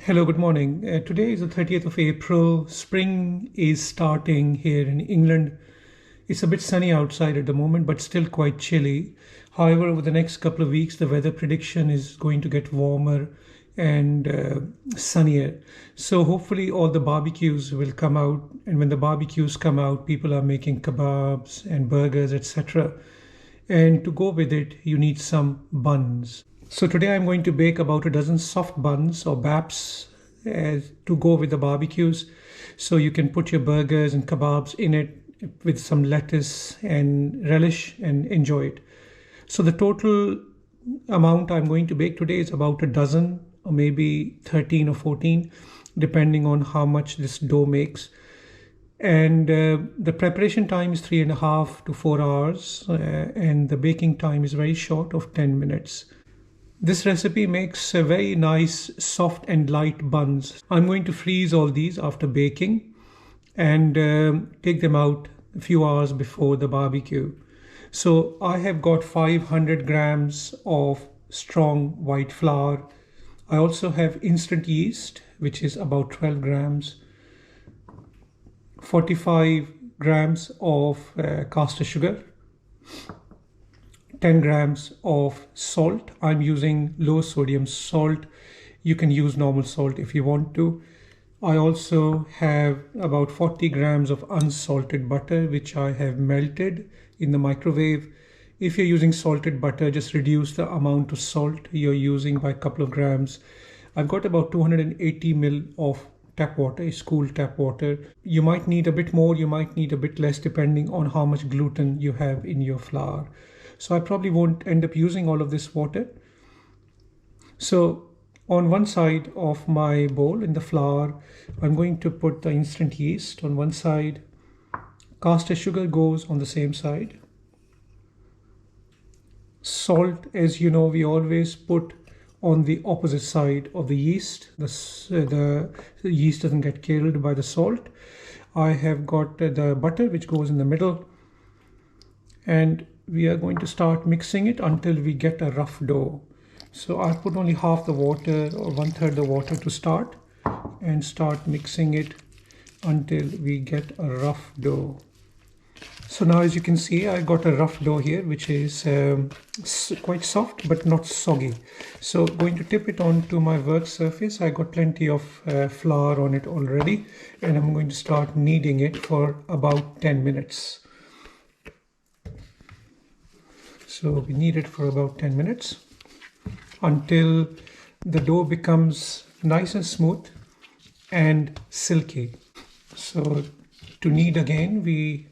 Hello, good morning. Today is the 30th of April. Spring is starting here in England. It's a bit sunny outside at the moment, but still quite chilly. However, over the next couple of weeks, the weather prediction is going to get warmer and sunnier. So, hopefully, all the barbecues will come out. And when the barbecues come out, people are making kebabs and burgers, etc. And to go with it, you need some buns. So today I'm going to bake about a dozen soft buns or baps to go with the barbecues. So you can put your burgers and kebabs in it with some lettuce and relish and enjoy it. So the total amount I'm going to bake today is about a dozen or maybe 13 or 14, depending on how much this dough makes. And the preparation time is 3.5 to 4 hours, and the baking time is very short of 10 minutes. This recipe makes a very nice soft and light buns. I'm going to freeze all these after baking and take them out a few hours before the barbecue. So I have got 500 grams of strong white flour. I also have instant yeast, which is about 12 grams, 45 grams of caster sugar, 10 grams of salt. I'm using low sodium salt. You can use normal salt if you want to. I also have about 40 grams of unsalted butter, which I have melted in the microwave. If you're using salted butter, just reduce the amount of salt you're using by a couple of grams. I've got about 280 ml of tap water, is cool tap water. You might need a bit more, you might need a bit less, depending on how much gluten you have in your flour. So I probably won't end up using all of this water. So on one side of my bowl in the flour, I'm going to put the instant yeast on one side. Caster sugar goes on the same side. Salt, as you know, we always put on the opposite side of the yeast. The yeast doesn't get killed by the salt. I have got the butter, which goes in the middle, and we are going to start mixing it until we get a rough dough. So I put only half the water or 1/3 the water to start, and start mixing it until we get a rough dough. So now, as you can see, I got a rough dough here, which is quite soft but not soggy. So going to tip it onto my work surface. I got plenty of flour on it already, and I'm going to start kneading it for about 10 minutes. So we knead it for about 10 minutes until the dough becomes nice and smooth and silky. So to knead again, we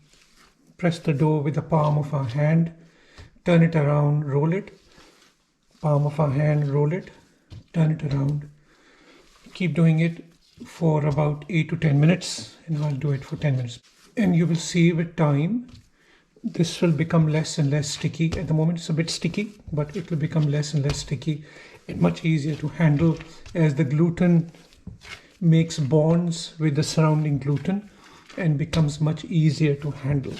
press the dough with the palm of our hand, turn it around, roll it, palm of our hand, roll it, turn it around. Keep doing it for about 8 to 10 minutes, and I'll do it for 10 minutes. And you will see with time, this will become less and less sticky. At the moment it's a bit sticky, but it will become less and less sticky and much easier to handle as the gluten makes bonds with the surrounding gluten and becomes much easier to handle.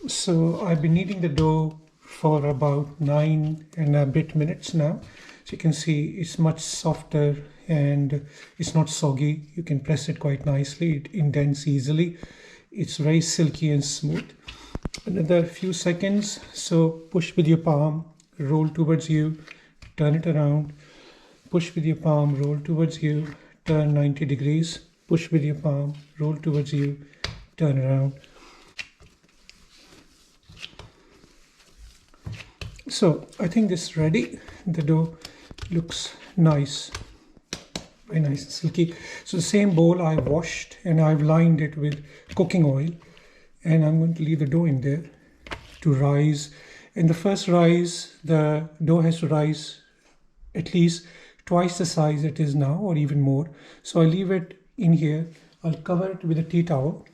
So I've been kneading the dough for about 9 and a bit minutes now. So you can see it's much softer and it's not soggy. You can press it quite nicely. It indents easily. It's very silky and smooth. Another few seconds. So push with your palm, roll towards you, turn it around. Push with your palm, roll towards you, turn 90 degrees. Push with your palm, roll towards you, turn around. So I think this is ready. The dough looks nice, very nice and silky. So the same bowl I washed and I've lined it with cooking oil, and I'm going to leave the dough in there to rise. In the first rise, the dough has to rise at least twice the size it is now, or even more. So I leave it in here. I'll cover it with a tea towel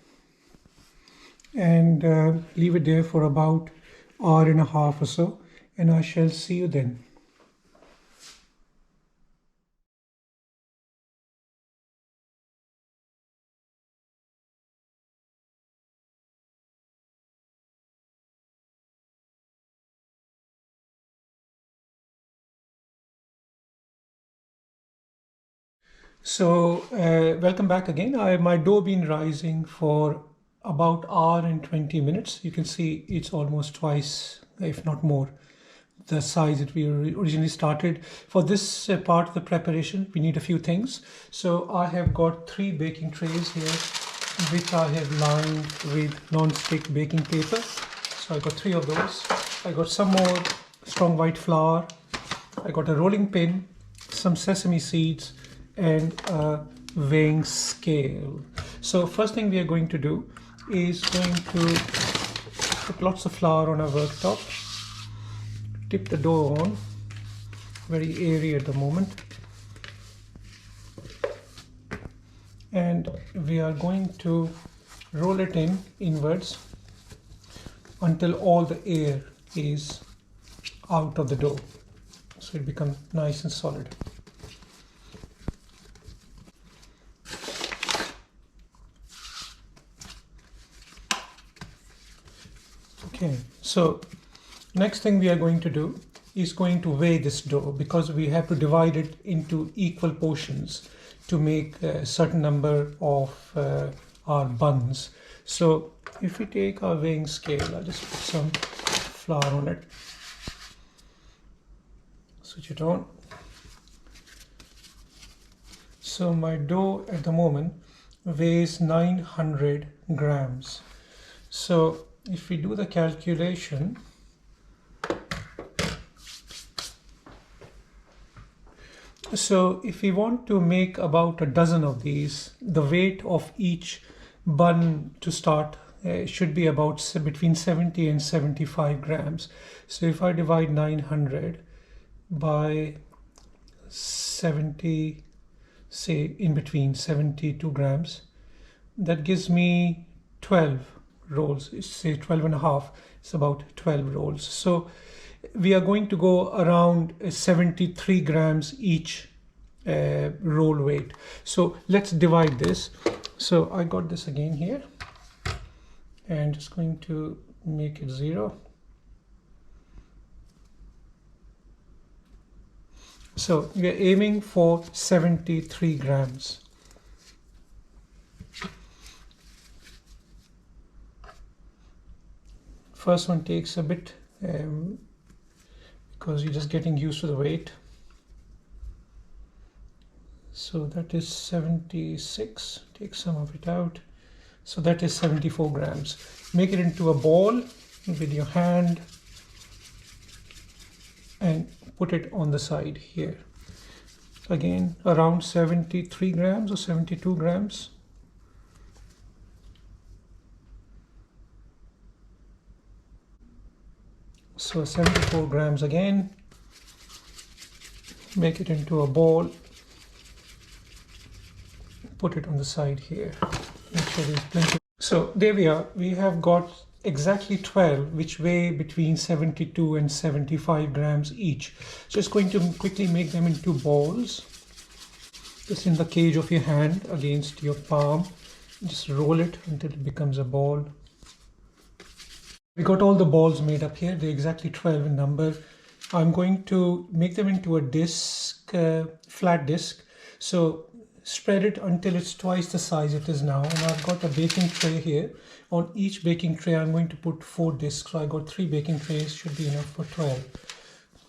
and leave it there for about an hour and a half or so, and I shall see you then. So, welcome back again. My dough been rising for about hour and 20 minutes. You can see it's almost twice, if not more, the size that we originally started. For this part of the preparation, we need a few things. So I have got 3 baking trays here, which I have lined with non-stick baking paper. So I got 3 of those. I got some more strong white flour. I got a rolling pin, some sesame seeds, and a weighing scale. So first thing we are going to do is going to put lots of flour on our worktop, tip the dough on, very airy at the moment, and we are going to roll it in inwards until all the air is out of the dough, so it becomes nice and solid. Okay, so next thing we are going to do is going to weigh this dough, because we have to divide it into equal portions to make a certain number of our buns. So if we take our weighing scale, I'll just put some flour on it, switch it on. So my dough at the moment weighs 900 grams. So if we do the calculation, so if we want to make about a dozen of these, the weight of each bun to start should be about between 70 and 75 grams. So if I divide 900 by 70, say in between 72 grams, that gives me 12 rolls, say 12 and a half, it's about 12 rolls. So we are going to go around 73 grams each roll weight. So let's divide this. So I got this again here, and just going to make it 0. So we are aiming for 73 grams. First one takes a bit because you're just getting used to the weight. So that is 76, take some of it out. So that is 74 grams. Make it into a ball with your hand and put it on the side here. Again, around 73 grams or 72 grams. So 74 grams again. Make it into a ball. Put it on the side here. Make sure there's plenty. So there we are. We have got exactly 12, which weigh between 72 and 75 grams each. Just going to quickly make them into balls. Just in the cage of your hand against your palm. Just roll it until it becomes a ball. We got all the balls made up here. They're exactly 12 in number. I'm going to make them into a disc, flat disc. So spread it until it's twice the size it is now. And I've got a baking tray here. On each baking tray, I'm going to put 4 discs. So I got 3 baking trays, should be enough for 12.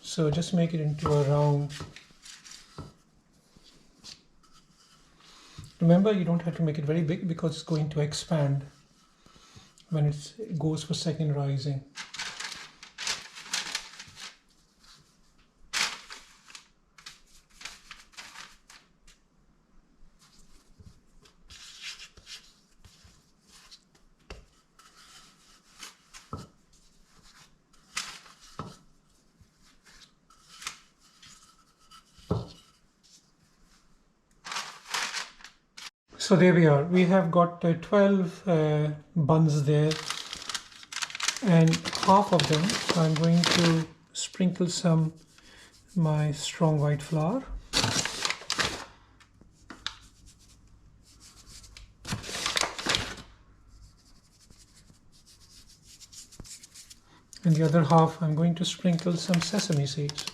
So just make it into a round. Remember, you don't have to make it very big because it's going to expand when it goes for second rising. So there we are. We have got 12 buns there, and half of them I'm going to sprinkle some my strong white flour. And the other half I'm going to sprinkle some sesame seeds.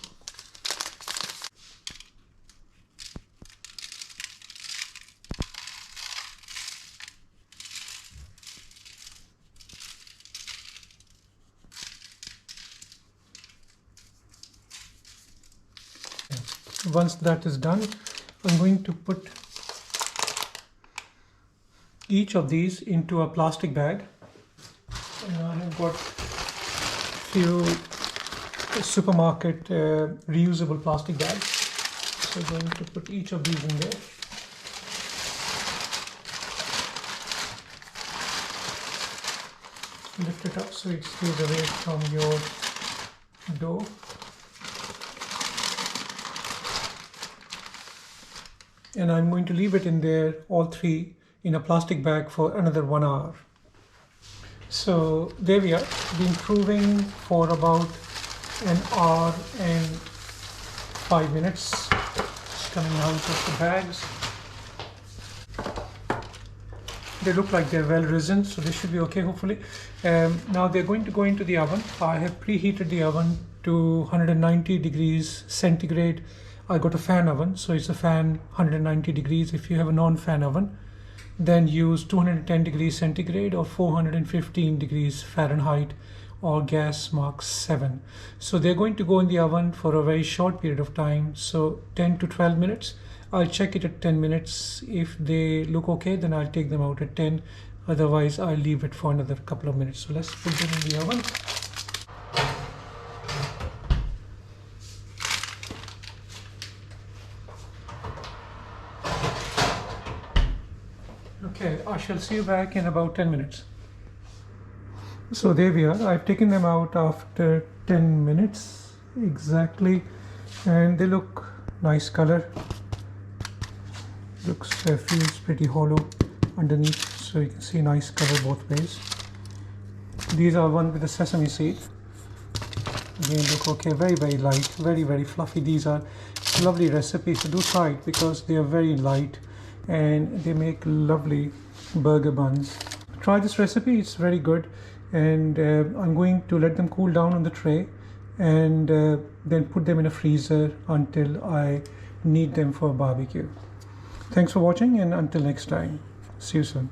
Once that is done, I'm going to put each of these into a plastic bag. And I have got few supermarket reusable plastic bags. So I'm going to put each of these in there. Lift it up so it stays away from your dough. And I'm going to leave it in there, all three, in a plastic bag for another 1 hour. So there we are, been proving for about an hour and 5 minutes. It's coming out of the bags. They look like they're well risen, so they should be okay, hopefully. Now they're going to go into the oven. I have preheated the oven to 190 degrees centigrade. I got a fan oven, so it's a fan 190 degrees. If you have a non-fan oven, then use 210 degrees centigrade or 415 degrees Fahrenheit or gas mark 7. So they're going to go in the oven for a very short period of time, so 10 to 12 minutes. I'll check it at 10 minutes. If they look okay, then I'll take them out at 10. Otherwise, I'll leave it for another couple of minutes. So let's put them in the oven. Okay, I shall see you back in about 10 minutes. So there we are. I've taken them out after 10 minutes exactly, and they look nice color. Feels pretty hollow underneath, so you can see nice color both ways. These are one with the sesame seed. Again, look okay, very light, very fluffy. These are lovely recipes, so do try it because they are very light and they make lovely burger buns. Try this recipe, it's very good. And I'm going to let them cool down on the tray and then put them in a freezer until I need them for barbecue. Thanks for watching, and until next time, see you soon.